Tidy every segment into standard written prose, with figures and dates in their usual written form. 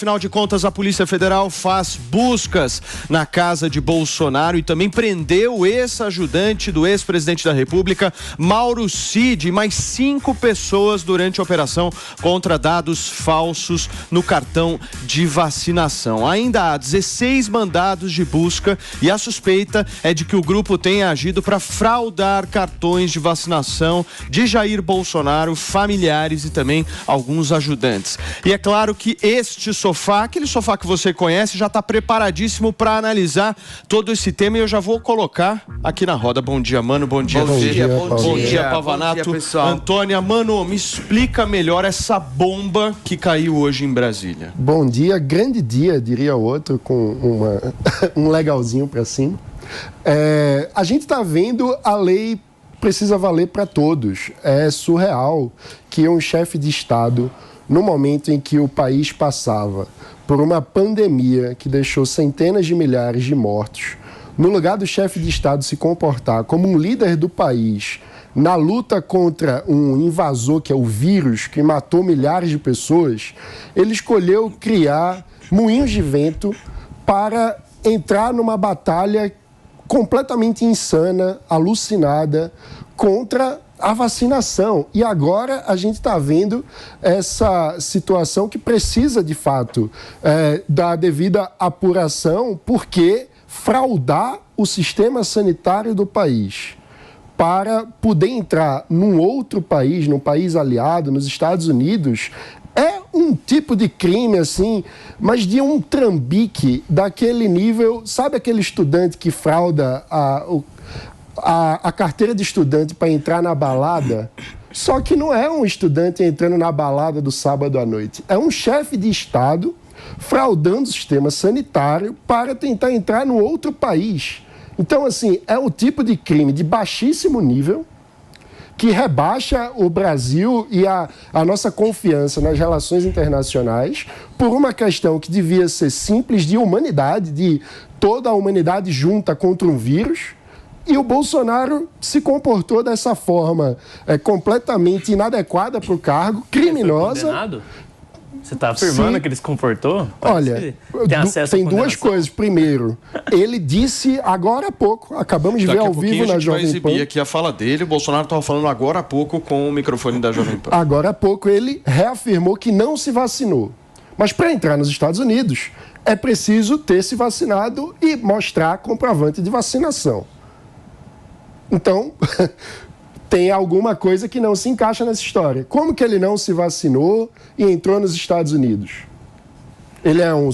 Afinal de contas, a Polícia Federal faz buscas na casa de Bolsonaro e também prendeu o ex-ajudante do ex-presidente da República, Mauro Cid, e mais 5 pessoas durante a operação contra dados falsos no cartão de vacinação. Ainda há 16 mandados de busca e a suspeita é de que o grupo tenha agido para fraudar cartões de vacinação de Jair Bolsonaro, familiares e também alguns ajudantes. E é claro que este sofá, aquele sofá que você conhece, já está preparadíssimo para analisar todo esse tema e eu já vou colocar aqui na roda. Bom dia, Mano. Bom dia, Bom dia, Pavanato. Bom dia, pessoal. Antônia, Mano, me explica melhor essa bomba que caiu hoje em Brasília. Bom dia, grande dia, diria outro, com um legalzinho para cima. A gente está vendo a lei precisa valer para todos. É surreal que um chefe de Estado, no momento em que o país passava por uma pandemia que deixou centenas de milhares de mortos, no lugar do chefe de Estado se comportar como um líder do país na luta contra um invasor, que é o vírus, que matou milhares de pessoas, ele escolheu criar moinhos de vento para entrar numa batalha completamente insana, alucinada, contra a vacinação. E agora a gente está vendo essa situação que precisa, de fato, da devida apuração, porque fraudar o sistema sanitário do país para poder entrar num outro país, num país aliado, nos Estados Unidos, é um tipo de crime, assim, mas de um trambique daquele nível. Sabe aquele estudante que frauda a carteira de estudante para entrar na balada? Só que não é um estudante entrando na balada do sábado à noite. É um chefe de Estado fraudando o sistema sanitário para tentar entrar no outro país. Então, assim, é um tipo de crime de baixíssimo nível que rebaixa o Brasil e a nossa confiança nas relações internacionais por uma questão que devia ser simples, de humanidade, de toda a humanidade junta contra um vírus. E o Bolsonaro se comportou dessa forma completamente inadequada para o cargo, criminosa. Foi condenado? Você está afirmando Sim. que ele se comportou? Olha, tem duas coisas. Primeiro, ele disse agora há pouco, acabamos de ver ao vivo na Jovem Pan. Daqui a pouquinho a gente vai exibir aqui a fala dele. O Bolsonaro estava falando agora há pouco com o microfone da Jovem Pan. Agora há pouco ele reafirmou que não se vacinou. Mas para entrar nos Estados Unidos, é preciso ter se vacinado e mostrar comprovante de vacinação. Então, tem alguma coisa que não se encaixa nessa história. Como que ele não se vacinou e entrou nos Estados Unidos? Ele é um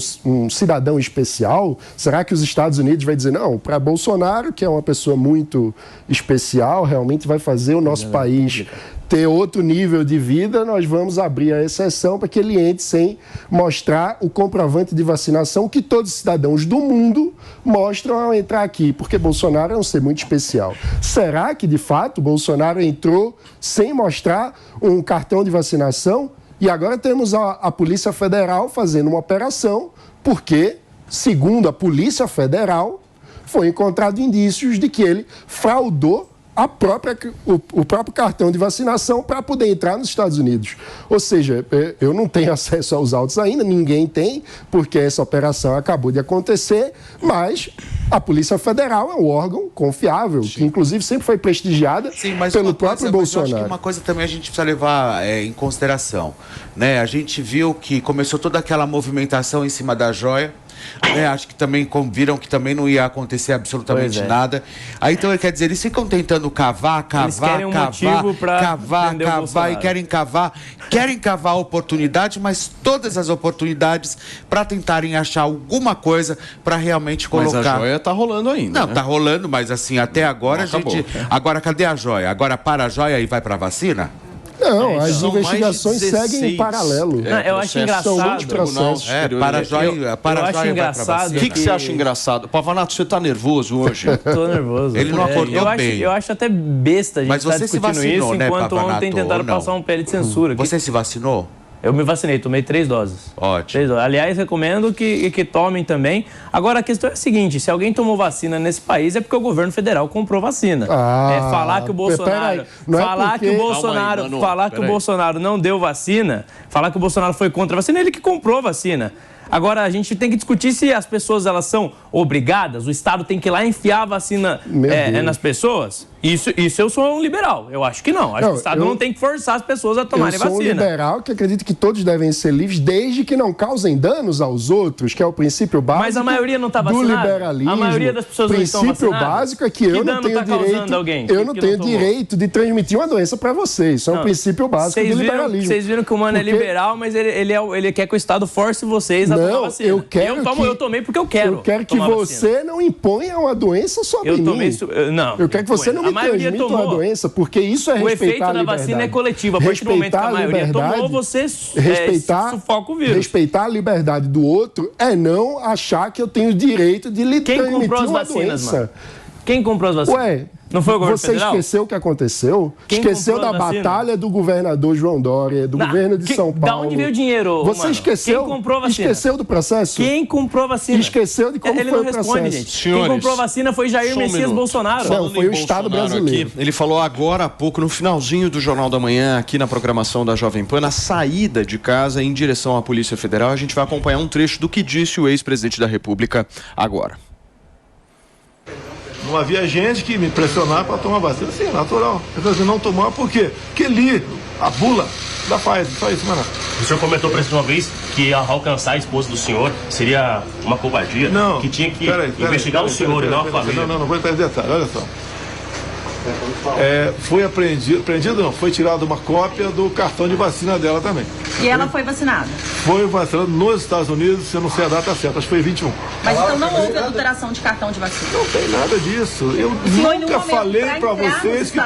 cidadão especial? Será que os Estados Unidos vai dizer, não, para Bolsonaro, que é uma pessoa muito especial, realmente vai fazer o nosso país ter outro nível de vida, nós vamos abrir a exceção para que ele entre sem mostrar o comprovante de vacinação que todos os cidadãos do mundo mostram ao entrar aqui, porque Bolsonaro é um ser muito especial. Será que, de fato, Bolsonaro entrou sem mostrar um cartão de vacinação? E agora temos a Polícia Federal fazendo uma operação, porque, segundo a Polícia Federal, foi encontrado indícios de que ele fraudou o próprio cartão de vacinação para poder entrar nos Estados Unidos. Ou seja, eu não tenho acesso aos autos ainda, ninguém tem, porque essa operação acabou de acontecer, mas a Polícia Federal é um órgão confiável, que inclusive sempre foi prestigiada pelo próprio Bolsonaro. Eu acho que uma coisa também a gente precisa levar em consideração, né? A gente viu que começou toda aquela movimentação em cima da joia, né? Acho que também viram que também não ia acontecer absolutamente nada. Aí então, quer dizer, eles ficam tentando cavar e querem cavar a oportunidade, mas todas as oportunidades para tentarem achar alguma coisa para realmente colocar. Mas a joia tá rolando ainda. Não, né? tá rolando, mas assim, até agora não, acabou. Agora cadê a joia? Agora para a joia e vai para a vacina? Não, as investigações seguem em paralelo. Eu acho engraçado. São muitos processos. Para a joia. Eu acho engraçado. O que você acha engraçado? Pavanato, você tá nervoso hoje? Tô nervoso. Ele não acordou bem. Eu acho até besta a gente estar discutindo isso, né, enquanto Pavanato, ontem tentaram passar um PL de censura. Você se vacinou? Eu me vacinei, tomei 3 doses. Ótimo. 3 doses. Aliás, recomendo que tomem também. Agora, a questão é a seguinte, se alguém tomou vacina nesse país é porque o governo federal comprou vacina. Falar que o Bolsonaro... Falar que o Bolsonaro não deu vacina, falar que o Bolsonaro foi contra a vacina, ele que comprou a vacina. Agora, a gente tem que discutir se as pessoas elas são obrigadas, o Estado tem que ir lá enfiar a vacina nas pessoas. Isso eu sou um liberal. Eu acho que não. Acho que o Estado não tem que forçar as pessoas a tomarem vacina. Eu sou um liberal que acredito que todos devem ser livres desde que não causem danos aos outros, que é o princípio básico. Mas a maioria não está vacinada. Do liberalismo. A maioria das pessoas não estão vacinadas. O princípio básico é que eu não tenho direito. Eu não tenho direito de transmitir uma doença para vocês. Isso é um princípio básico do liberalismo. Vocês viram que o mano é liberal, mas ele quer que o Estado force vocês a tomar vacina. Eu tomei porque eu quero. Eu quero que você não imponha uma doença sobre mim. Eu quero que você não me transmita uma doença, porque isso é respeitar a liberdade. O efeito da vacina é coletivo. A partir do momento que a maioria tomou, você sufoca o vírus. Respeitar a liberdade do outro é não achar que eu tenho o direito de lhe transmitir uma doença. Mano? Quem comprou as vacinas? Ué, não foi o governo federal? Você esqueceu o que aconteceu? Esqueceu da batalha do governador João Dória, do governo de São Paulo. Da onde veio o dinheiro, Você esqueceu? Quem comprou a vacina? Esqueceu do processo? Quem comprou a vacina? Esqueceu de como foi o processo. Gente. Senhores, quem comprou a vacina foi Jair Messias Bolsonaro. Não, foi o Estado brasileiro. Aqui, ele falou agora há pouco, no finalzinho do Jornal da Manhã, aqui na programação da Jovem Pan, na saída de casa em direção à Polícia Federal. A gente vai acompanhar um trecho do que disse o ex-presidente da República agora. Não havia gente que me pressionar para tomar vacina. Sim, natural. Eu falei assim, não tomar por quê? Porque li a bula da Pfizer, só isso, mano. O senhor comentou para uma vez que alcançar a esposa do senhor seria uma covardia. Não. Que tinha que investigar o senhor e não a família. Não vou entrar em detalhe, olha só. Foi apreendido não, foi tirada uma cópia do cartão de vacina dela também. E ela foi vacinada? Foi vacinada nos Estados Unidos, eu não sei a data certa, acho que foi 21. Mas então não houve adulteração de cartão de vacina? Não tem nada disso. Eu nunca falei para vocês que...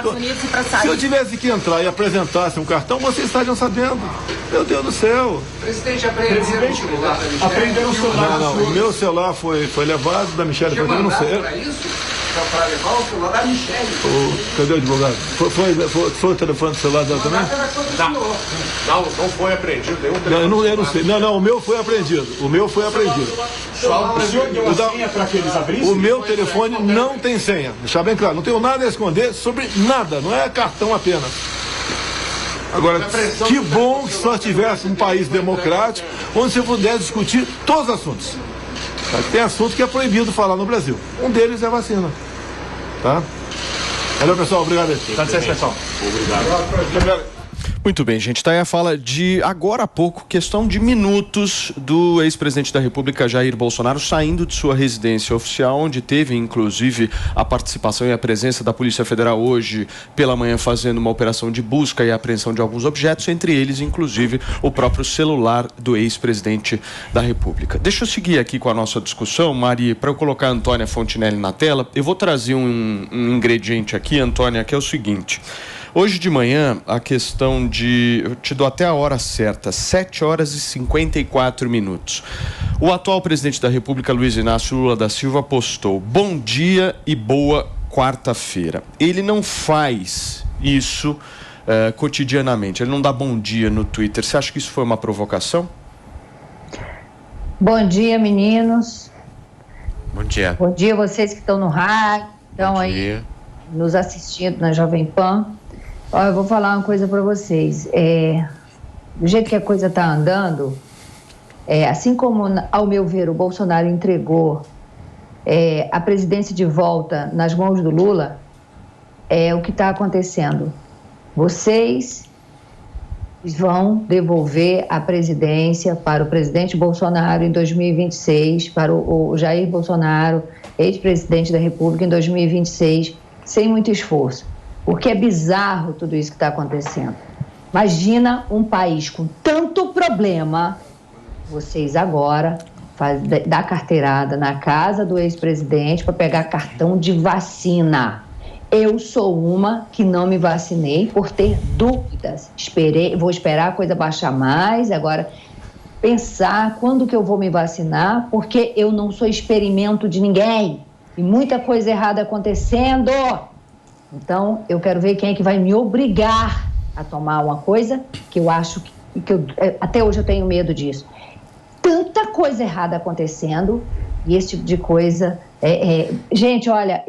Se eu tivesse que entrar e apresentasse um cartão, vocês estariam sabendo. Meu Deus do céu. Presidente, apreenderam o celular. Não, o meu celular foi levado, da Michelle foi não sei. Para levar o celular da Michelle. Cadê o advogado? Foi o telefone do celular dela também? Não foi apreendido nenhum telefone. Eu não sei. Não, o meu foi apreendido. O senhor deu a senha para que eles abrissem? O meu telefone não tem senha. Deixar bem claro. Não tenho nada a esconder sobre nada. Não é cartão apenas. Agora, que bom que só tivesse um país democrático onde você pudesse discutir todos os assuntos. Tem assunto que é proibido falar no Brasil. Um deles é a vacina. Tá? Valeu, pessoal. Obrigado aí. Tá certo, pessoal. Obrigado. Muito bem, gente. Tá aí a fala de, agora há pouco, questão de minutos do ex-presidente da República, Jair Bolsonaro, saindo de sua residência oficial, onde teve, inclusive, a participação e a presença da Polícia Federal hoje pela manhã, fazendo uma operação de busca e apreensão de alguns objetos, entre eles, inclusive, o próprio celular do ex-presidente da República. Deixa eu seguir aqui com a nossa discussão, Mari, para eu colocar a Antônia Fontinelli na tela. Eu vou trazer um ingrediente aqui, Antônia, que é o seguinte... Hoje de manhã, a questão de... Eu te dou até a hora certa, 7 horas e 54 minutos. O atual presidente da República, Luiz Inácio Lula da Silva, postou: bom dia e boa quarta-feira. Ele não faz isso cotidianamente, ele não dá bom dia no Twitter. Você acha que isso foi uma provocação? Bom dia, meninos. Bom dia. Bom dia vocês que estão no rádio, estão aí nos assistindo na Jovem Pan. Ó, eu vou falar uma coisa para vocês. Do jeito que a coisa está andando, assim como, ao meu ver, o Bolsonaro entregou a presidência de volta nas mãos do Lula, é o que está acontecendo. Vocês vão devolver a presidência para o presidente Bolsonaro em 2026, para o Jair Bolsonaro, ex-presidente da República, em 2026, sem muito esforço. Porque é bizarro tudo isso que está acontecendo. Imagina um país com tanto problema, vocês agora dar carteirada na casa do ex-presidente para pegar cartão de vacina. Eu sou uma que não me vacinei por ter dúvidas. Vou esperar a coisa baixar mais, agora pensar quando que eu vou me vacinar, porque eu não sou experimento de ninguém. E muita coisa errada acontecendo. Então, eu quero ver quem é que vai me obrigar a tomar uma coisa que eu acho que até hoje eu tenho medo disso. Tanta coisa errada acontecendo e esse tipo de coisa... Gente, olha,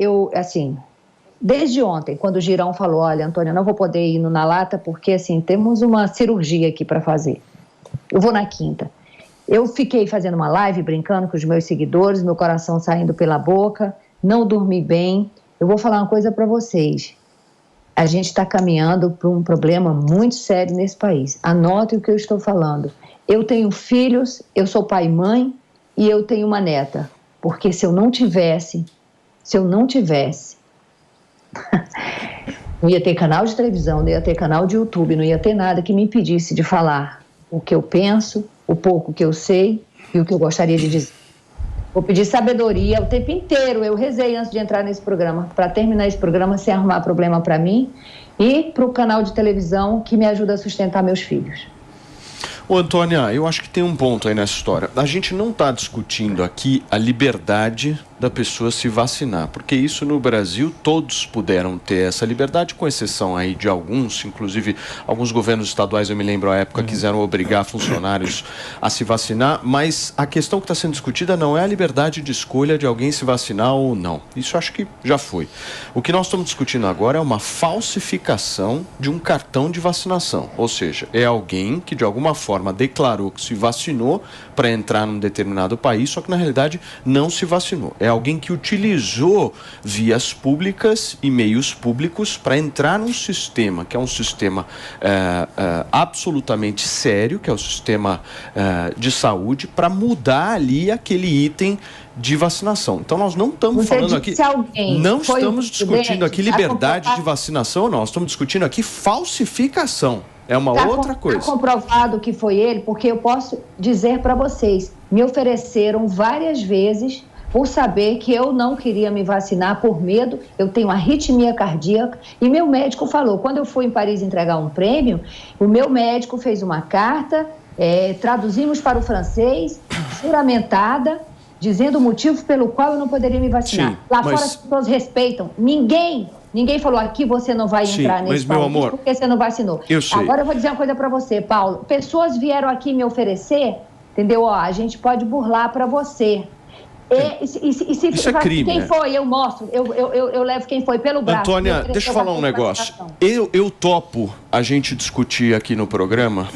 desde ontem, quando o Girão falou, olha, Antônia, eu não vou poder ir no Na Lata porque, temos uma cirurgia aqui para fazer. Eu vou na quinta. Eu fiquei fazendo uma live, brincando com os meus seguidores, meu coração saindo pela boca, não dormi bem. Eu vou falar uma coisa para vocês. A gente está caminhando para um problema muito sério nesse país. Anotem o que eu estou falando. Eu tenho filhos, eu sou pai e mãe e eu tenho uma neta. Porque se eu não tivesse, não ia ter canal de televisão, não ia ter canal de YouTube, não ia ter nada que me impedisse de falar o que eu penso, o pouco que eu sei e o que eu gostaria de dizer. Vou pedir sabedoria o tempo inteiro. Eu rezei antes de entrar nesse programa, para terminar esse programa sem arrumar problema para mim e para o canal de televisão que me ajuda a sustentar meus filhos. Ô, Antônia, eu acho que tem um ponto aí nessa história. A gente não está discutindo aqui a liberdade da pessoa se vacinar, porque isso no Brasil todos puderam ter essa liberdade, com exceção aí de alguns, inclusive alguns governos estaduais, eu me lembro à época, quiseram obrigar funcionários a se vacinar, mas a questão que está sendo discutida não é a liberdade de escolha de alguém se vacinar ou não. Isso acho que já foi. O que nós estamos discutindo agora é uma falsificação de um cartão de vacinação, ou seja, é alguém que de alguma forma declarou que se vacinou para entrar num determinado país, só que na realidade não se vacinou. É alguém que utilizou vias públicas e meios públicos para entrar num sistema, que é um sistema absolutamente sério, que é o sistema de saúde, para mudar ali aquele item de vacinação. Então nós não estamos falando aqui, não estamos discutindo aqui liberdade de vacinação, não, nós estamos discutindo aqui falsificação. É uma outra coisa. Está comprovado que foi ele, porque eu posso dizer para vocês, me ofereceram várias vezes por saber que eu não queria me vacinar por medo, eu tenho arritmia cardíaca, e meu médico falou, quando eu fui em Paris entregar um prêmio, o meu médico fez uma carta, traduzimos para o francês, juramentada, dizendo o motivo pelo qual eu não poderia me vacinar. Sim, lá fora as pessoas respeitam, Ninguém falou aqui você não vai entrar nesse país porque você não vacinou. Agora eu vou dizer uma coisa para você, Paulo. Pessoas vieram aqui me oferecer, entendeu? Ó, a gente pode burlar para você. Isso é crime, quem foi, eu mostro. Eu levo quem foi pelo braço. Antônia, deixa eu falar um negócio. Eu topo a gente discutir aqui no programa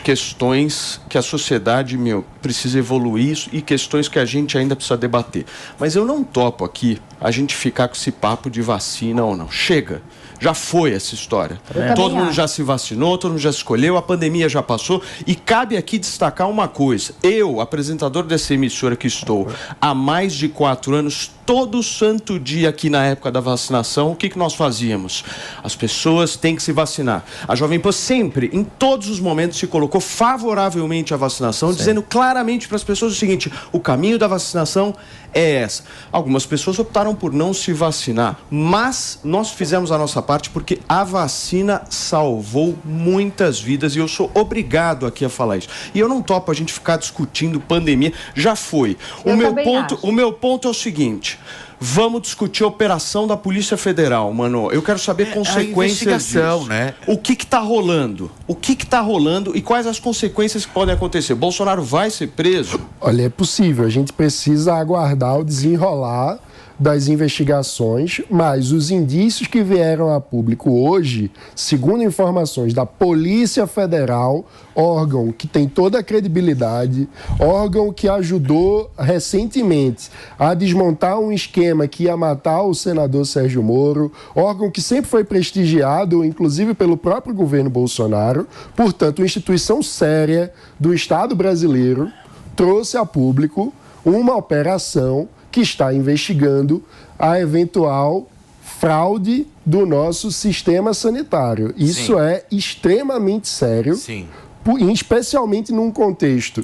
questões que a sociedade, precisa evoluir e questões que a gente ainda precisa debater. Mas eu não topo aqui a gente ficar com esse papo de vacina ou não. Chega. Já foi essa história. Todo mundo já se vacinou, todo mundo já escolheu, a pandemia já passou. E cabe aqui destacar uma coisa. Eu, apresentador dessa emissora que estou há mais de 4 anos, todo santo dia aqui na época da vacinação, o que nós fazíamos? As pessoas têm que se vacinar. A Jovem Pan sempre, em todos os momentos, se colocou favoravelmente à vacinação, dizendo claramente para as pessoas o seguinte, o caminho da vacinação é essa. Algumas pessoas optaram por não se vacinar, mas nós fizemos a nossa parte porque a vacina salvou muitas vidas e eu sou obrigado aqui a falar isso. E eu não topo a gente ficar discutindo pandemia, já foi. O meu ponto é o seguinte, vamos discutir a operação da Polícia Federal, mano. Eu quero saber consequências disso. Né? O que está rolando? O que está rolando e quais as consequências que podem acontecer? Bolsonaro vai ser preso? Olha, é possível. A gente precisa aguardar o desenrolar das investigações, mas os indícios que vieram a público hoje, segundo informações da Polícia Federal, órgão que tem toda a credibilidade, órgão que ajudou recentemente a desmontar um esquema que ia matar o senador Sérgio Moro, órgão que sempre foi prestigiado, inclusive pelo próprio governo Bolsonaro, portanto, uma instituição séria do Estado brasileiro trouxe a público uma operação que está investigando a eventual fraude do nosso sistema sanitário. Isso é extremamente sério, especialmente num contexto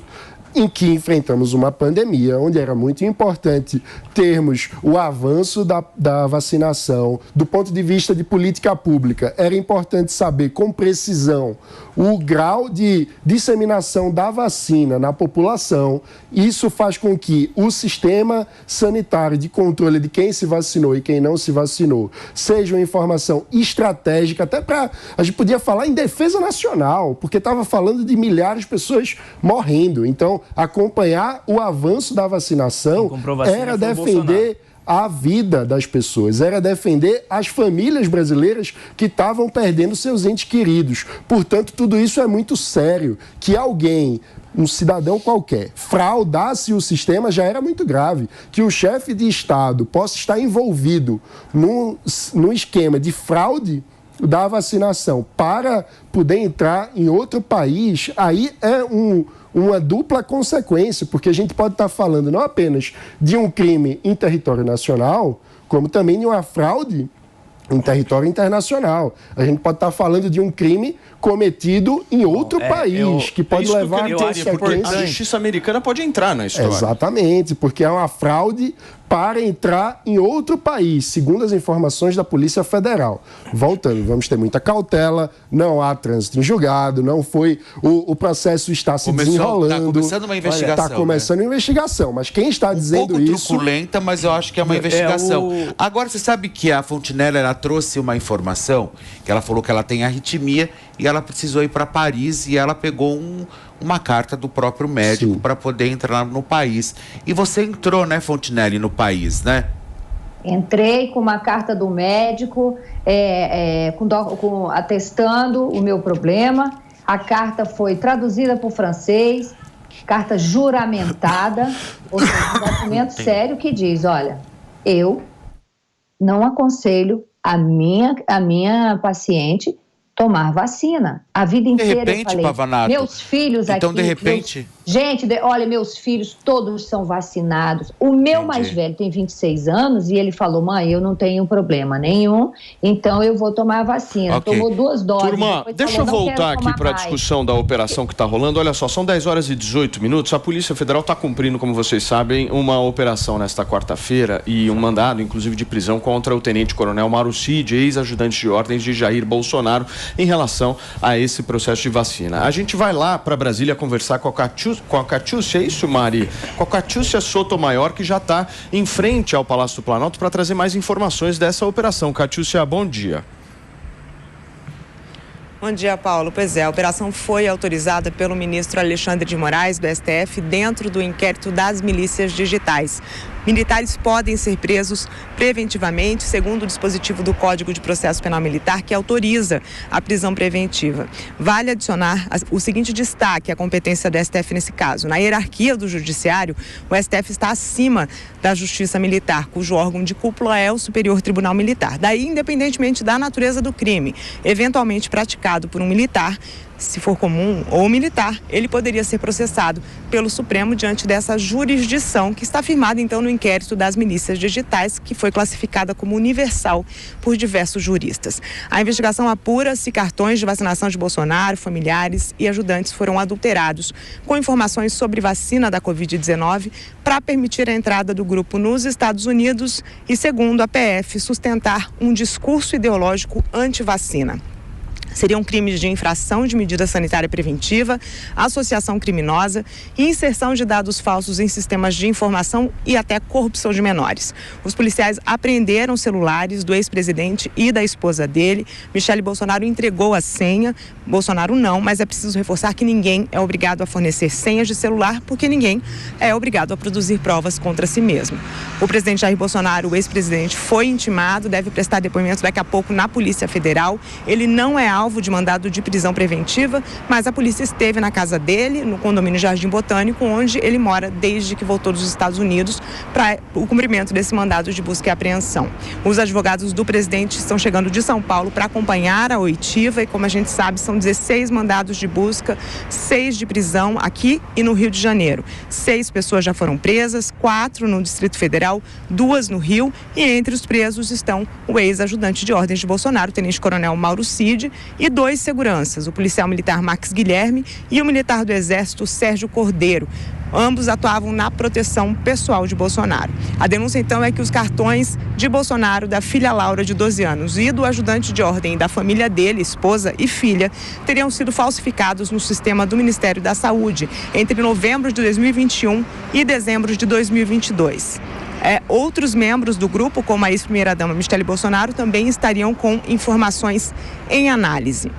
em que enfrentamos uma pandemia, onde era muito importante termos o avanço da vacinação. Do ponto de vista de política pública, era importante saber com precisão o grau de disseminação da vacina na população. Isso faz com que o sistema sanitário de controle de quem se vacinou e quem não se vacinou seja uma informação estratégica, até para... A gente podia falar em defesa nacional, porque estava falando de milhares de pessoas morrendo. Então, acompanhar o avanço da vacinação era defender a vida das pessoas, era defender as famílias brasileiras que estavam perdendo seus entes queridos. Portanto, tudo isso é muito sério. Que alguém, um cidadão qualquer, fraudasse o sistema já era muito grave. Que o chefe de Estado possa estar envolvido num esquema de fraude da vacinação para poder entrar em outro país, aí é uma dupla consequência, porque a gente pode estar falando não apenas de um crime em território nacional, como também de uma fraude em território internacional. A gente pode estar falando de um crime cometido em outro país, que pode levar a consequências. A justiça americana pode entrar na história. Exatamente, porque é uma fraude para entrar em outro país, segundo as informações da Polícia Federal. Voltando, vamos ter muita cautela, não há trânsito em julgado, não foi... O processo está se desenrolando. Está começando uma investigação. Está começando uma investigação, mas quem está dizendo isso... Um pouco truculenta, mas eu acho que é uma investigação. Agora, você sabe que a Fontinella, ela trouxe uma informação, que ela falou que ela tem arritmia e ela precisou ir para Paris e ela pegou uma carta do próprio médico para poder entrar no país. E você entrou, né, Fontinelli, no país, né? Entrei com uma carta do médico, atestando o meu problema. A carta foi traduzida para o francês, carta juramentada, ou seja, um documento sério que diz, olha, eu não aconselho a minha paciente tomar vacina. A vida inteira, de repente, eu falei, Pavanato, meus filhos aqui... Então, de repente... olha, meus filhos todos são vacinados. O meu mais velho tem 26 anos e ele falou, mãe, eu não tenho problema nenhum, então eu vou tomar a vacina. Okay. Tomou 2 doses. Turma, deixa eu voltar aqui para a discussão da operação que está rolando. Olha só, são 10 horas e 18 minutos. A Polícia Federal está cumprindo, como vocês sabem, uma operação nesta quarta-feira e um mandado, inclusive, de prisão contra o tenente-coronel Mauro Cid, ex-ajudante de ordens de Jair Bolsonaro, em relação a esse processo de vacina. A gente vai lá para Brasília conversar com a Catiúcia, é isso, Mari? Com a Catiúcia Sotomayor, que já está em frente ao Palácio do Planalto para trazer mais informações dessa operação. Catiúcia, bom dia. Bom dia, Paulo. Pois é, a operação foi autorizada pelo ministro Alexandre de Moraes, do STF, dentro do inquérito das milícias digitais. Militares podem ser presos preventivamente, segundo o dispositivo do Código de Processo Penal Militar, que autoriza a prisão preventiva. Vale adicionar o seguinte destaque à competência do STF nesse caso. Na hierarquia do Judiciário, o STF está acima da Justiça Militar, cujo órgão de cúpula é o Superior Tribunal Militar. Daí, independentemente da natureza do crime, eventualmente praticado por um militar, se for comum ou militar, ele poderia ser processado pelo Supremo diante dessa jurisdição que está firmada, então, no inquérito das milícias digitais, que foi classificada como universal por diversos juristas. A investigação apura se cartões de vacinação de Bolsonaro, familiares e ajudantes foram adulterados com informações sobre vacina da Covid-19 para permitir a entrada do grupo nos Estados Unidos e, segundo a PF, sustentar um discurso ideológico anti-vacina. Seriam crimes de infração de medida sanitária preventiva, associação criminosa, inserção de dados falsos em sistemas de informação e até corrupção de menores. Os policiais apreenderam celulares do ex-presidente e da esposa dele. Michele Bolsonaro entregou a senha, Bolsonaro não, mas é preciso reforçar que ninguém é obrigado a fornecer senhas de celular, porque ninguém é obrigado a produzir provas contra si mesmo. O presidente Jair Bolsonaro, o ex-presidente, foi intimado, deve prestar depoimento daqui a pouco na Polícia Federal. Ele não é alvo de mandado de prisão preventiva, mas a polícia esteve na casa dele, no condomínio Jardim Botânico, onde ele mora desde que voltou dos Estados Unidos, para o cumprimento desse mandado de busca e apreensão. Os advogados do presidente estão chegando de São Paulo para acompanhar a oitiva e, como a gente sabe, são 16 mandados de busca, 6 de prisão aqui e no Rio de Janeiro. 6 pessoas já foram presas, 4 no Distrito Federal, 2 no Rio, e entre os presos estão o ex-ajudante de ordens de Bolsonaro, o tenente-coronel Mauro Cid, e 2 seguranças, o policial militar Max Guilherme e o militar do Exército Sérgio Cordeiro. Ambos atuavam na proteção pessoal de Bolsonaro. A denúncia, então, é que os cartões de Bolsonaro, da filha Laura, de 12 anos, e do ajudante de ordem da família dele, esposa e filha, teriam sido falsificados no sistema do Ministério da Saúde entre novembro de 2021 e dezembro de 2022. Outros membros do grupo, como a ex-primeira-dama Michele Bolsonaro, também estariam com informações em análise.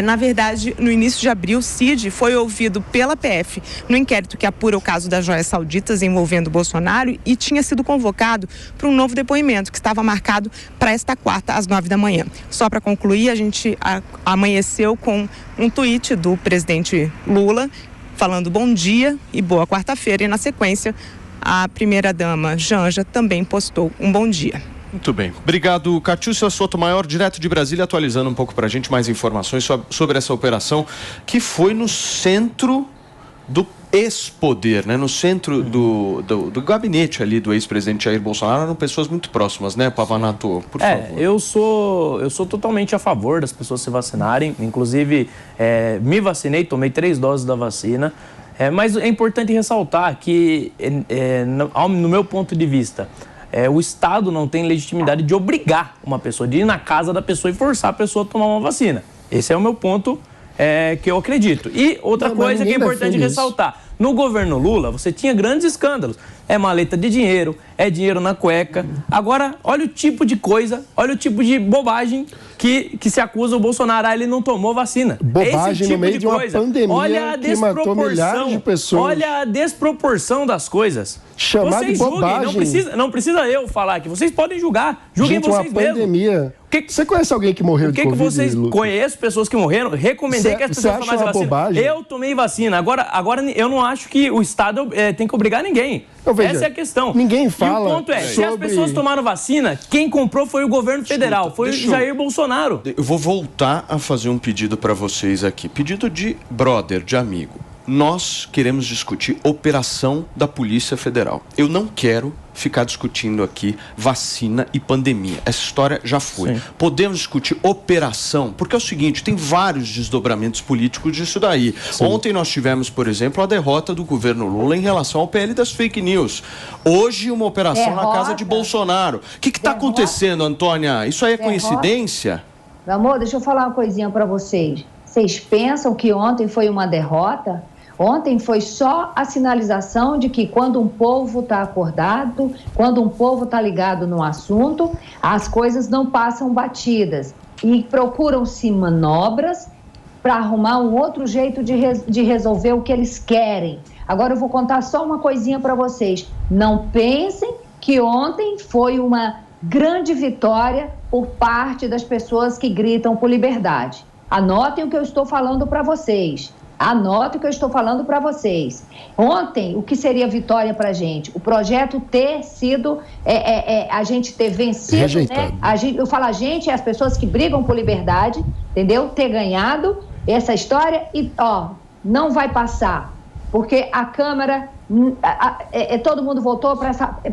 Na verdade, no início de abril, Cid foi ouvido pela PF no inquérito que apura o caso das joias sauditas envolvendo Bolsonaro e tinha sido convocado para um novo depoimento que estava marcado para esta quarta, às 9 da manhã. Só para concluir, a gente amanheceu com um tweet do presidente Lula falando bom dia e boa quarta-feira, e na sequência a primeira-dama Janja também postou um bom dia. Muito bem. Obrigado, Catiúcia Sotomayor, direto de Brasília, atualizando um pouco para a gente mais informações sobre essa operação que foi no centro do ex-poder, né? No centro do gabinete ali do ex-presidente Jair Bolsonaro. Eram pessoas muito próximas, né, Pavanato? Por favor. Eu sou totalmente a favor das pessoas se vacinarem. Inclusive, me vacinei, tomei 3 doses da vacina. Mas é importante ressaltar que, no meu ponto de vista, o Estado não tem legitimidade de obrigar uma pessoa, de ir na casa da pessoa e forçar a pessoa a tomar uma vacina. Esse é o meu ponto que eu acredito. E outra coisa que é importante ressaltar. No governo Lula, você tinha grandes escândalos. É maleta de dinheiro, é dinheiro na cueca. Agora, olha o tipo de coisa, olha o tipo de bobagem que se acusa o Bolsonaro. Ele não tomou vacina. Bobagem no meio de uma pandemia que matou milhares de pessoas. Olha a desproporção das coisas. Chamar vocês de bobagem. Julguem, não precisa eu falar aqui. Vocês podem julgar. Julguem vocês mesmos. Pandemia. Você conhece alguém que morreu de Covid? Vocês conhecem pessoas que morreram? Recomendei que as pessoas tomassem vacina. Bobagem? Eu tomei vacina. Agora eu não acho que o Estado tem que obrigar ninguém. Veja, essa é a questão. Ninguém fala. E o ponto se as pessoas tomaram vacina, quem comprou foi o governo federal, foi o Jair Bolsonaro. Eu vou voltar a fazer um pedido para vocês aqui. Pedido de brother, de amigo. Nós queremos discutir operação da Polícia Federal. Eu não quero ficar discutindo aqui vacina e pandemia. Essa história já foi. Sim. Podemos discutir operação, porque é o seguinte, tem vários desdobramentos políticos disso daí. Sim. Ontem nós tivemos, por exemplo, a derrota do governo Lula em relação ao PL das fake news. Hoje, uma operação na casa de Bolsonaro. O que está acontecendo, Antônia? Isso aí é coincidência? Meu amor, deixa eu falar uma coisinha para vocês. Vocês pensam que ontem foi uma derrota? Ontem foi só a sinalização de que quando um povo está acordado, quando um povo está ligado no assunto, as coisas não passam batidas. E procuram-se manobras para arrumar um outro jeito de resolver o que eles querem. Agora eu vou contar só uma coisinha para vocês. Não pensem que ontem foi uma grande vitória por parte das pessoas que gritam por liberdade. Anotem o que eu estou falando para vocês. Anote o que eu estou falando para vocês. Ontem, o que seria vitória para a gente? O projeto ter sido, a gente ter vencido, né? Eu falo a gente, é as pessoas que brigam por liberdade, entendeu? Ter ganhado essa história e, não vai passar. Porque a Câmara, todo mundo votou para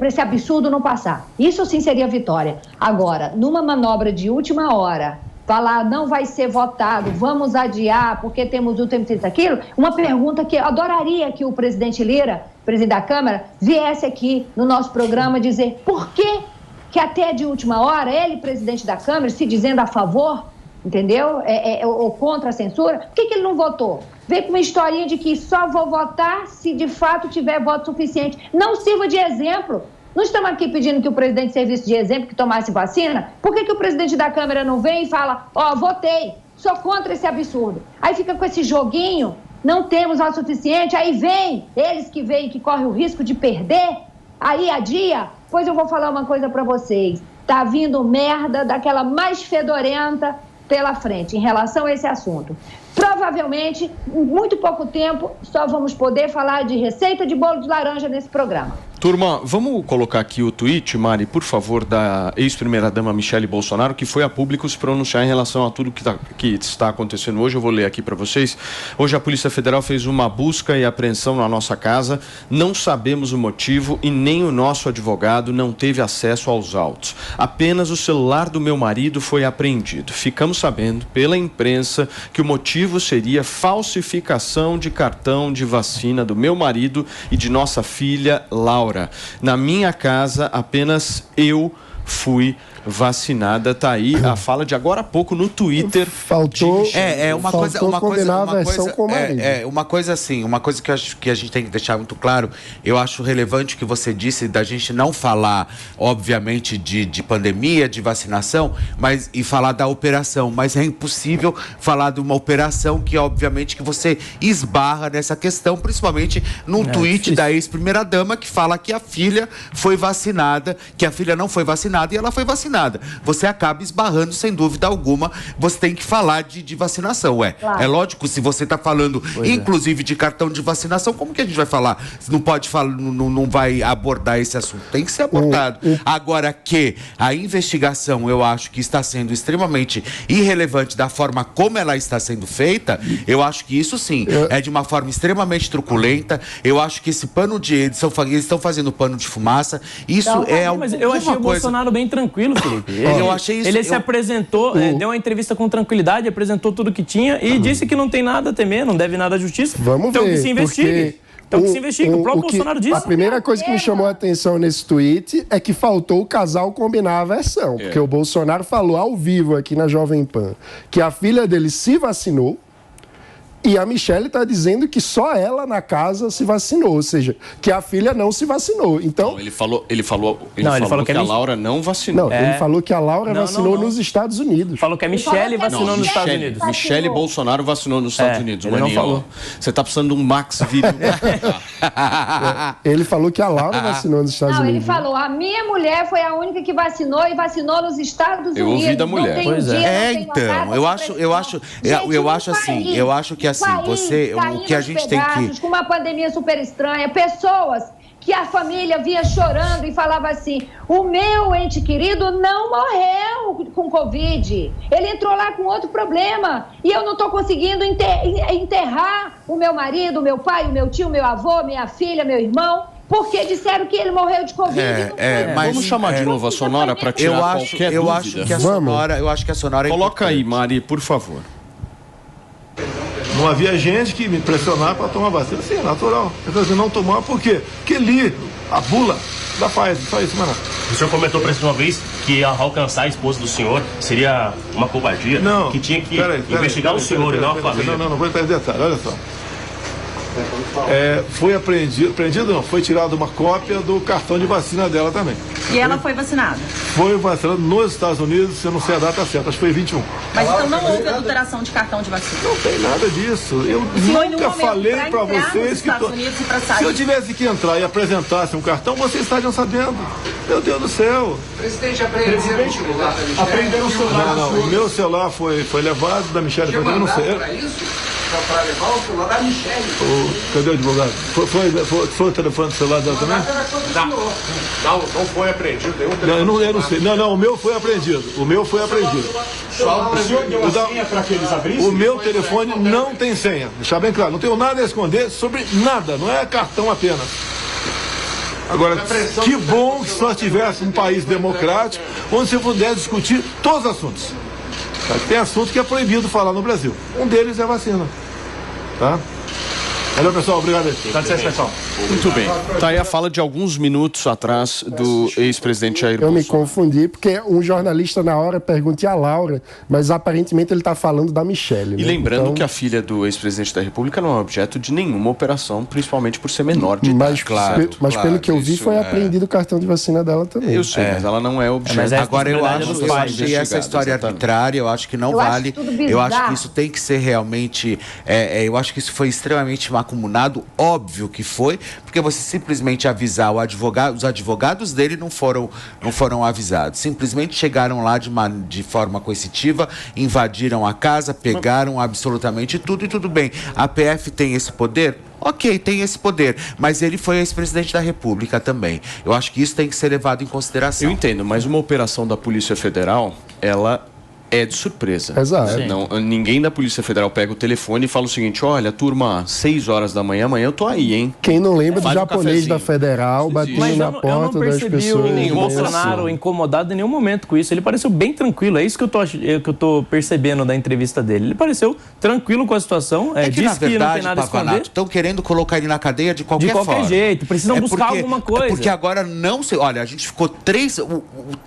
esse absurdo não passar. Isso sim seria vitória. Agora, numa manobra de última hora, falar não vai ser votado, vamos adiar porque temos o tempo disso, aquilo, uma pergunta que eu adoraria que o presidente Lira, presidente da Câmara, viesse aqui no nosso programa dizer por que até de última hora, ele, presidente da Câmara, se dizendo a favor, entendeu? Ou contra a censura, por que ele não votou? Veio com uma historinha de que só vou votar se de fato tiver voto suficiente. Não sirva de exemplo. Não estamos aqui pedindo que o presidente servisse de exemplo, que tomasse vacina. Por que o presidente da Câmara não vem e fala, votei, sou contra esse absurdo? Aí fica com esse joguinho, não temos voto suficiente, aí vem, eles que vêm, que correm o risco de perder, aí adia. Pois eu vou falar uma coisa para vocês, tá vindo merda daquela mais fedorenta pela frente em relação a esse assunto. Provavelmente, em muito pouco tempo, só vamos poder falar de receita de bolo de laranja nesse programa. Turma, vamos colocar aqui o tweet, Mari, por favor, da ex-primeira-dama Michele Bolsonaro, que foi a público se pronunciar em relação a tudo que está acontecendo hoje. Eu vou ler aqui para vocês. Hoje a Polícia Federal fez uma busca e apreensão na nossa casa. Não sabemos o motivo e nem o nosso advogado não teve acesso aos autos. Apenas o celular do meu marido foi apreendido. Ficamos sabendo pela imprensa que o motivo seria falsificação de cartão de vacina do meu marido e de nossa filha, Laura. Na minha casa, apenas eu fui vacinada. Tá aí a fala de agora há pouco no Twitter. Faltou uma coisa assim, uma coisa que eu acho que a gente tem que deixar muito claro. Eu acho relevante o que você disse da gente não falar, obviamente, de pandemia, de vacinação, e falar da operação, mas é impossível falar de uma operação que, obviamente, que você esbarra nessa questão, principalmente num tweet da ex-primeira-dama que fala que a filha foi vacinada, que a filha não foi vacinada e ela foi vacinada. Você acaba esbarrando, sem dúvida alguma, você tem que falar de vacinação, Claro. É lógico, se você está falando, inclusive, de cartão de vacinação, como que a gente vai falar? Não pode falar, não vai abordar esse assunto. Tem que ser abordado. Agora que a investigação, eu acho que está sendo extremamente irrelevante da forma como ela está sendo feita, eu acho que isso sim, é de uma forma extremamente truculenta. Eu acho que esse pano de... Eles estão fazendo pano de fumaça. Isso Mas eu achei o Bolsonaro bem tranquilo, Felipe. Eu achei isso. Ele se apresentou, deu uma entrevista com tranquilidade, apresentou tudo que tinha e disse que não tem nada a temer, não deve nada à justiça. Vamos ver. Que se investigue. Então que se investigue, o próprio Bolsonaro disse. A primeira coisa que me chamou a atenção nesse tweet é que faltou o casal combinar a versão. Porque o Bolsonaro falou ao vivo aqui na Jovem Pan que a filha dele se vacinou. E a Michelle está dizendo que só ela na casa se vacinou, ou seja, que a filha não se vacinou. Então, ele falou que a Laura não vacinou. Não, ele falou que a Laura vacinou nos Estados Unidos. Falou que a Michelle vacinou nos Estados Unidos. Michelle Bolsonaro vacinou nos Estados Unidos. Ele não falou. Você está precisando de um Max Vídeo. Ele falou que a Laura vacinou nos Estados Unidos. Ele falou, a minha mulher foi a única que vacinou e vacinou nos Estados Unidos. Eu ouvi da mulher. Então, eu acho assim, eu acho que assim, o que a gente tem que... Com uma pandemia super estranha, pessoas que a família via chorando e falava assim, o meu ente querido não morreu com Covid, ele entrou lá com outro problema e eu não estou conseguindo enterrar o meu marido, o meu pai, o meu tio, o meu avô, minha filha, meu irmão, porque disseram que ele morreu de Covid. Mas vamos chamar de novo a Sonora para tirar qualquer dúvida. Eu acho que a Sonora Coloca aí, Mari, por favor. Não havia gente que me pressionava para tomar vacina. Sim, é natural. Eu disse, não tomar por quê? Porque li a bula da Pfizer, só isso, mano. O senhor comentou para uma vez que alcançar a esposa do senhor seria uma covardia. Não. Que tinha que investigar o senhor e não a família. Não vou entrar em detalhe, olha só. Foi apreendido não, foi tirada uma cópia do cartão de vacina dela também. E ela foi vacinada? Foi vacinada nos Estados Unidos, eu não sei a data certa, acho que foi 21. Mas então não houve adulteração de cartão de vacina? Não tem nada disso. Eu nunca falei para vocês que... Se eu tivesse que entrar e apresentasse um cartão, vocês estariam sabendo. Meu Deus do céu. Presidente, apreenderam o celular da Michelle? Apreenderam o celular. Não, o meu celular foi levado, da Michelle, eu não sei. Para levar o celular da Michelle. Cadê o advogado? Foi o telefone do celular dela também? Não foi apreendido. Eu não sei. Não, o meu foi apreendido. O meu telefone não tem senha. Deixar bem claro. Não tenho nada a esconder sobre nada. Não é cartão apenas. Agora, que bom que só tivesse um país democrático onde você pudesse discutir todos os assuntos. Tem assunto que é proibido falar no Brasil. Um deles é a vacina. Tá? Valeu, pessoal. Obrigado. Dá licença, pessoal. Muito bem. Tá aí a fala de alguns minutos atrás do ex-presidente Jair Bolsonaro. Eu me confundi, porque um jornalista na hora pergunta a Laura, mas aparentemente ele está falando da Michelle. E lembrando que a filha do ex-presidente da República não é objeto de nenhuma operação, principalmente por ser menor de idade. Mas pelo que eu vi, foi apreendido o cartão de vacina dela também. Eu sei, mas ela não é objeto. Agora eu achei essa história arbitrária, eu acho que não vale. Eu acho que isso tem que ser realmente... eu acho que isso foi extremamente macumunado, óbvio que foi, porque você simplesmente avisar os advogados dele não foram avisados, simplesmente chegaram lá de forma coercitiva, invadiram a casa, pegaram absolutamente tudo e tudo bem. A PF tem esse poder? Ok, tem esse poder, mas ele foi ex-presidente da República também. Eu acho que isso tem que ser levado em consideração. Eu entendo, mas uma operação da Polícia Federal, ela é de surpresa. Exato. Não, ninguém da Polícia Federal pega o telefone e fala o seguinte: olha, turma, 6 horas da manhã, amanhã eu tô aí, hein? Quem não lembra do japonês da Federal batendo na porta das pessoas. Eu não percebi o Bolsonaro incomodado em nenhum momento com isso. Ele pareceu bem tranquilo. É isso que eu tô percebendo da entrevista dele. Ele pareceu tranquilo com a situação. Que, na verdade, não tem nada a esconder. Estão querendo colocar ele na cadeia de qualquer forma. De qualquer jeito. Precisam buscar alguma coisa. Porque agora não se... Olha, a gente ficou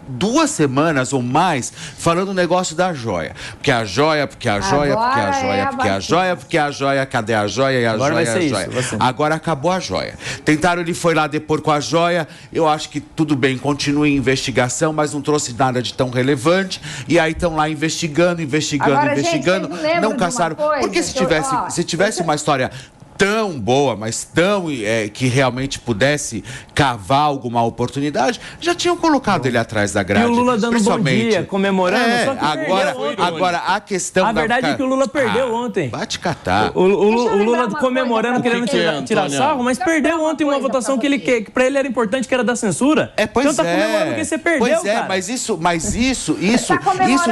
2 semanas ou mais falando o negócio da joia. Porque a joia, porque a joia, porque a joia, porque a joia, porque a joia, cadê a joia e a joia, a joia? Agora acabou a joia. Tentaram, ele foi lá depor com a joia, eu acho que tudo bem, continua em investigação, mas não trouxe nada de tão relevante, e aí estão lá investigando, agora, investigando, não caçaram. Porque se tivesse uma história tão boa, mas tão que realmente pudesse cavar alguma oportunidade, já tinham colocado ele atrás da grade. E o Lula dando bom dia, comemorando. Só que agora a questão a verdade é que o Lula perdeu ontem. Bate catar. O Lula comemorando, querendo tirar sarro, mas perdeu ontem uma votação que para ele era importante, que era da censura. Então tá comemorando porque você perdeu, cara. Mas isso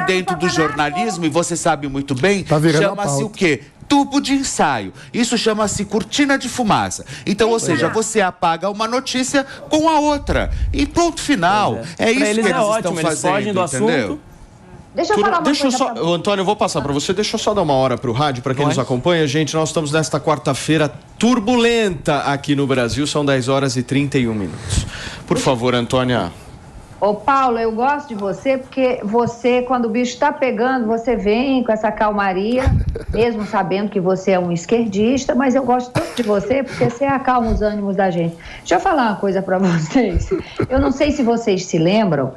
dentro do jornalismo, e você sabe muito bem, chama-se o quê? Tubo de ensaio. Isso chama-se cortina de fumaça. Então, ou seja, você apaga uma notícia com a outra. E ponto final. É isso que eles estão fazendo, eles fogem do assunto. Deixa eu falar uma coisa. Antônio, eu vou passar para você. Deixa eu só dar uma hora para o rádio, para quem nos acompanha. Gente, nós estamos nesta quarta-feira turbulenta aqui no Brasil. São 10 horas e 31 minutos. Por favor, Antônia. Ô, Paulo, eu gosto de você porque você, quando o bicho está pegando, você vem com essa calmaria, mesmo sabendo que você é um esquerdista, mas eu gosto tanto de você porque você acalma os ânimos da gente. Deixa eu falar uma coisa para vocês. Eu não sei se vocês se lembram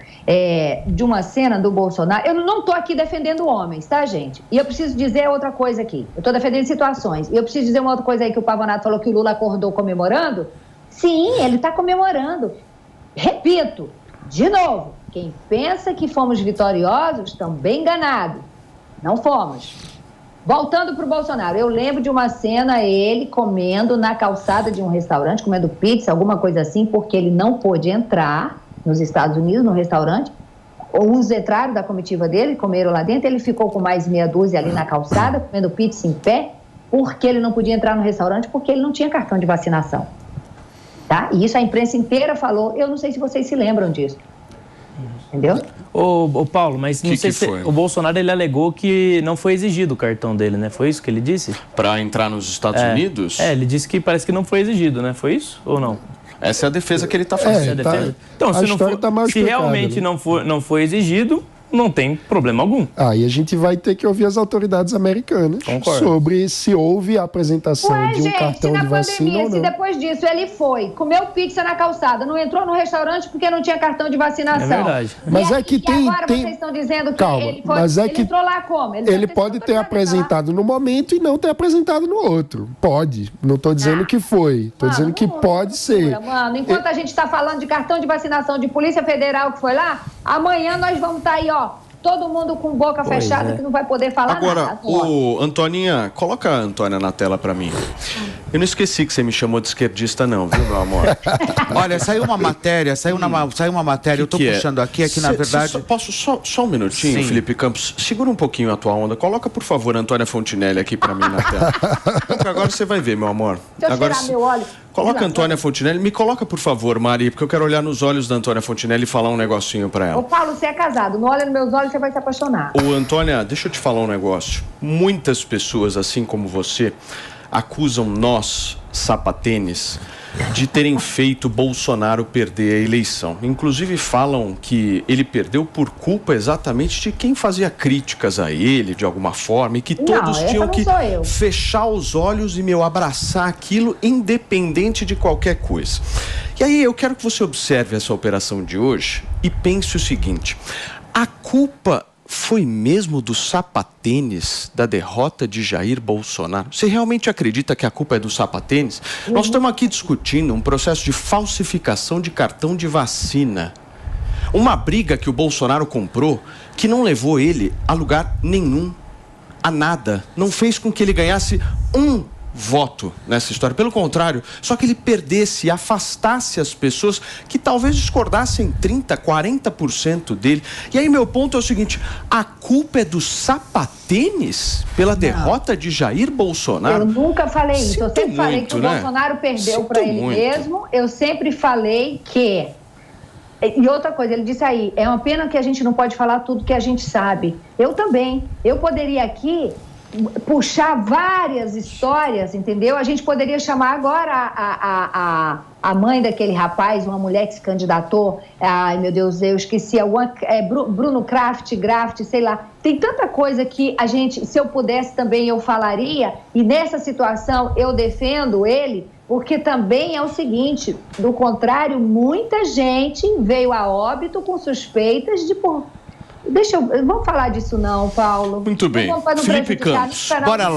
de uma cena do Bolsonaro. Eu não estou aqui defendendo homens, tá, gente? E eu preciso dizer outra coisa aqui. Eu estou defendendo situações. E eu preciso dizer uma outra coisa aí que o Pavanato falou que o Lula acordou comemorando. Sim, ele está comemorando. Repito. De novo, quem pensa que fomos vitoriosos estão bem enganados. Não fomos. Voltando para o Bolsonaro, eu lembro de uma cena, ele comendo na calçada de um restaurante, comendo pizza, alguma coisa assim, porque ele não pôde entrar nos Estados Unidos, no restaurante. Os entraram da comitiva dele, comeram lá dentro, ele ficou com mais meia dúzia ali na calçada, comendo pizza em pé, porque ele não podia entrar no restaurante, porque ele não tinha cartão de vacinação. Tá? E isso a imprensa inteira falou. Eu não sei se vocês se lembram disso. Entendeu? Ô Paulo, mas não sei se o Bolsonaro, ele alegou que não foi exigido o cartão dele, né? Foi isso que ele disse? Para entrar nos Estados Unidos? Ele disse que parece que não foi exigido, né? Foi isso ou não? Essa é a defesa que ele está fazendo. Então, se realmente não foi exigido, não tem problema algum. Aí a gente vai ter que ouvir as autoridades americanas sobre se houve a apresentação de um cartão de vacina ou não. Se depois disso ele foi, comeu pizza na calçada, não entrou no restaurante porque não tinha cartão de vacinação. É verdade. Mas é que tem... agora vocês estão dizendo que ele foi... Mas é que ele entrou lá como? Ele pode ter apresentado no momento e não ter apresentado no outro. Pode. Não estou dizendo que foi. Estou dizendo que pode ser. Mano, enquanto a gente está falando de cartão de vacinação de Polícia Federal que foi lá, amanhã nós vamos estar aí, ó, todo mundo com boca fechada que não vai poder falar nada. Agora, Antoninha, coloca a Antônia na tela pra mim. Eu não esqueci que você me chamou de esquerdista não, viu, meu amor? Olha, saiu uma matéria, eu tô puxando aqui, na verdade... Posso só um minutinho, sim. Felipe Campos? Segura um pouquinho a tua onda. Coloca, por favor, a Antônia Fontinelli aqui pra mim na tela. Então, agora você vai ver, meu amor. Deixa eu tirar meu óleo. Coloca a Antônia Fontinelli. Me coloca, por favor, Mari, porque eu quero olhar nos olhos da Antônia Fontinelli e falar um negocinho pra ela. Ô, Paulo, você é casado. Não olha nos meus olhos, você vai se apaixonar. Ô, Antônia, deixa eu te falar um negócio. Muitas pessoas, assim como você, acusam nós, sapatênis, de terem feito Bolsonaro perder a eleição. Inclusive falam que ele perdeu por culpa exatamente de quem fazia críticas a ele, de alguma forma, e que todos tinham que fechar os olhos e, abraçar aquilo, independente de qualquer coisa. E aí eu quero que você observe essa operação de hoje e pense o seguinte: a culpa foi mesmo do sapatênis da derrota de Jair Bolsonaro? Você realmente acredita que a culpa é do sapatênis? Nós estamos aqui discutindo um processo de falsificação de cartão de vacina. Uma briga que o Bolsonaro comprou que não levou ele a lugar nenhum, a nada. Não fez com que ele ganhasse um voto nessa história. Pelo contrário, só que ele perdesse e afastasse as pessoas que talvez discordassem 30%, 40% dele. E aí meu ponto é o seguinte, a culpa é do sapatênis pela derrota de Jair Bolsonaro? Eu nunca falei isso. Eu sempre falei que o Bolsonaro perdeu para ele mesmo. Eu sempre falei que... E outra coisa, ele disse aí, é uma pena que a gente não pode falar tudo que a gente sabe. Eu também. Eu poderia aqui puxar várias histórias, entendeu? A gente poderia chamar agora a mãe daquele rapaz, uma mulher que se candidatou, ai meu Deus, eu esqueci, Bruno Graft, sei lá. Tem tanta coisa que a gente, se eu pudesse também eu falaria, e nessa situação eu defendo ele, porque também é o seguinte, do contrário, muita gente veio a óbito com suspeitas de... Vamos falar disso não, Paulo. Muito bem. Felipe Campos, bora lá.